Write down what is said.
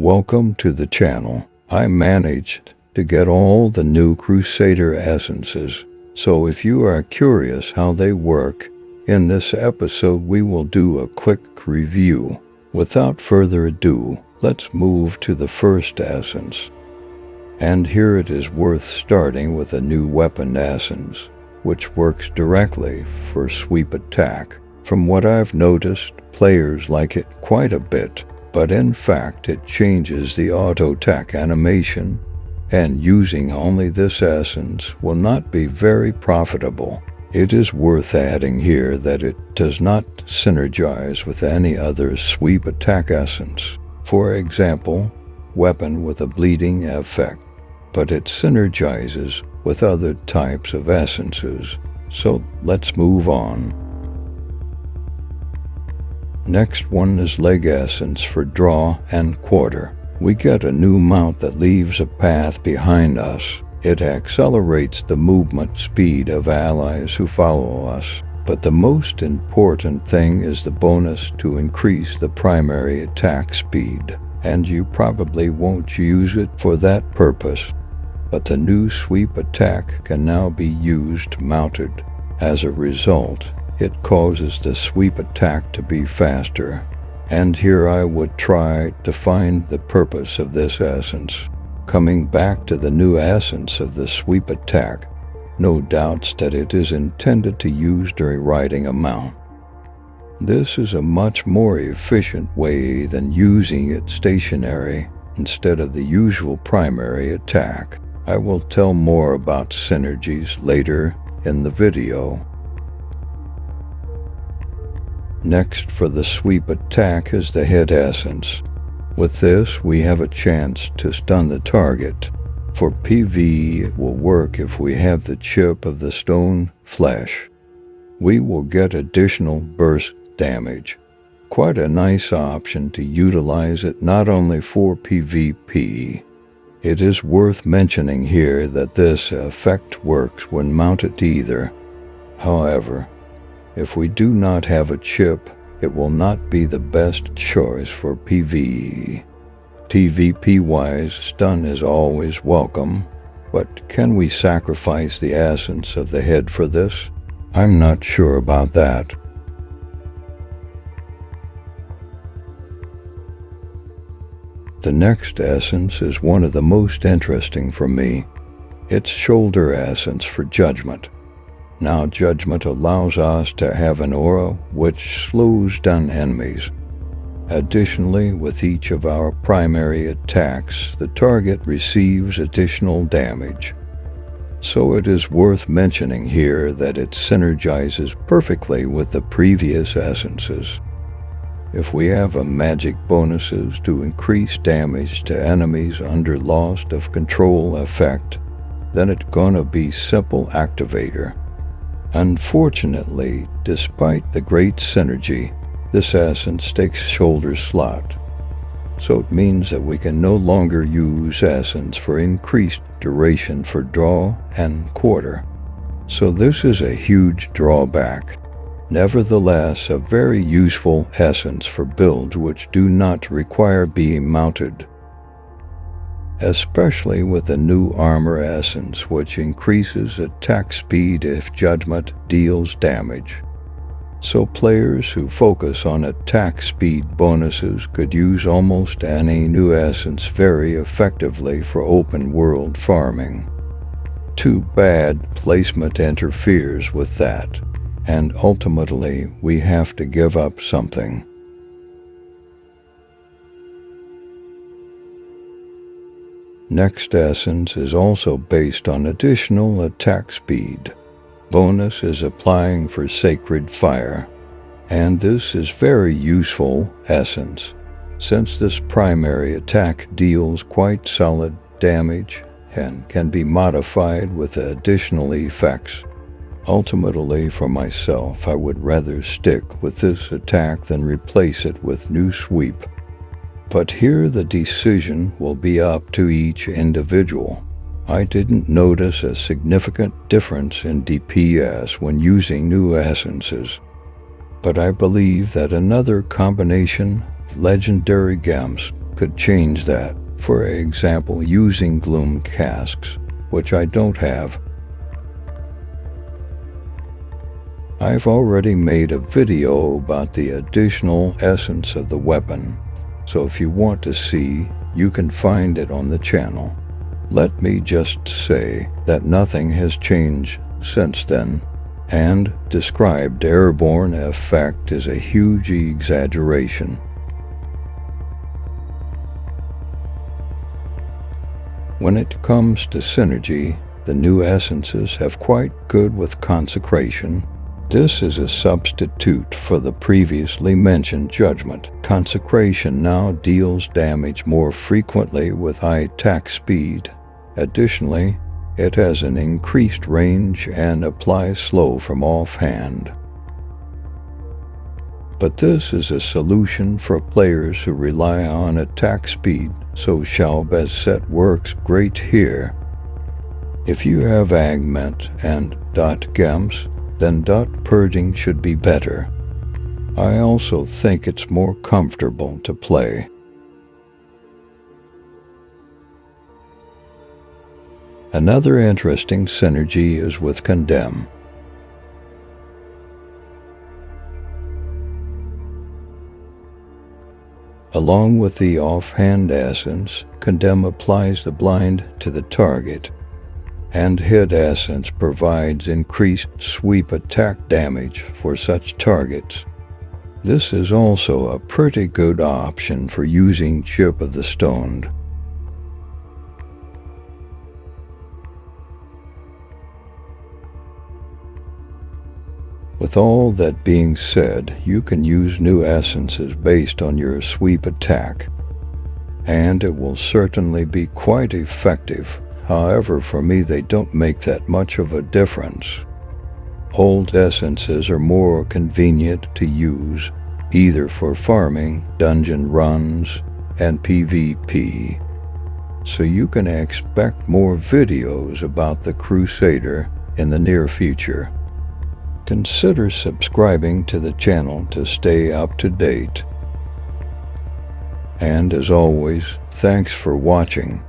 Welcome to the channel. I managed to get all the new Crusader essences, so if you are curious how they work, in this episode we will do a quick review. Without further ado, let's move to the first essence. And here it is worth starting with a new weapon essence, which works directly for sweep attack. From what I've noticed, players like it quite a bit, but in fact it changes the auto attack animation, and using only this essence will not be very profitable. It is worth adding here that it does not synergize with any other sweep attack essence. For example, weapon with a bleeding effect, but it synergizes with other types of essences. So let's move on. Next one is leg essence for draw and quarter. We get a new mount that leaves a path behind us. It accelerates the movement speed of allies who follow us. But the most important thing is the bonus to increase the primary attack speed. And you probably won't use it for that purpose. But the new sweep attack can now be used mounted. As a result, it causes the sweep attack to be faster. And here I would try to find the purpose of this essence. Coming back to the new essence of the sweep attack, no doubts that it is intended to use during riding a mount. This is a much more efficient way than using it stationary instead of the usual primary attack. I will tell more about synergies later in the video. Next for the sweep attack is the head essence. With this, we have a chance to stun the target. For PvE, it will work if we have the chip of the stone flesh. We will get additional burst damage. Quite a nice option to utilize it not only for PvP. It is worth mentioning here that this effect works when mounted either. However, if we do not have a chip, it will not be the best choice for PvE. PvP-wise, stun is always welcome, but can we sacrifice the essence of the head for this? I'm not sure about that. The next essence is one of the most interesting for me. It's shoulder essence for judgment. Now judgment allows us to have an aura which slows down enemies. Additionally, with each of our primary attacks, the target receives additional damage. So it is worth mentioning here that it synergizes perfectly with the previous essences. If we have a magic bonuses to increase damage to enemies under loss of control effect, then it's gonna be simple activator. Unfortunately, despite the great synergy, this essence takes shoulder slot. So it means that we can no longer use essence for increased duration for draw and quarter. So this is a huge drawback. Nevertheless, a very useful essence for builds which do not require being mounted. Especially with the new armor essence, which increases attack speed if judgment deals damage. So players who focus on attack speed bonuses could use almost any new essence very effectively for open world farming. Too bad placement interferes with that, and ultimately we have to give up something. Next essence is also based on additional attack speed. Bonus is applying for Sacred Fire, and this is very useful essence, since this primary attack deals quite solid damage and can be modified with additional effects. Ultimately, for myself, I would rather stick with this attack than replace it with new sweep. But here the decision will be up to each individual. I didn't notice a significant difference in DPS when using new essences, but I believe that another combination of legendary gems could change that. For example, using gloom casks, which I don't have. I've already made a video about the additional essence of the weapon, so if you want to see, you can find it on the channel. Let me just say that nothing has changed since then, and described airborne effect is a huge exaggeration. When it comes to synergy, the new essences have quite good with consecration. This is a substitute for the previously mentioned judgment. Consecration now deals damage more frequently with high attack speed. Additionally, it has an increased range and applies slow from offhand. But this is a solution for players who rely on attack speed, so Shalbez set works great here. If you have augment and gems, then purging should be better. I also think it's more comfortable to play. Another interesting synergy is with Condemn. Along with the offhand essence, Condemn applies the blind to the target, and Hit Essence provides increased sweep attack damage for such targets. This is also a pretty good option for using Chip of the Stoned. With all that being said, you can use new essences based on your sweep attack, and it will certainly be quite effective. However, for me they don't make that much of a difference. Old essences are more convenient to use, either for farming, dungeon runs, and PvP. So you can expect more videos about the Crusader in the near future. Consider subscribing to the channel to stay up to date. And as always, thanks for watching.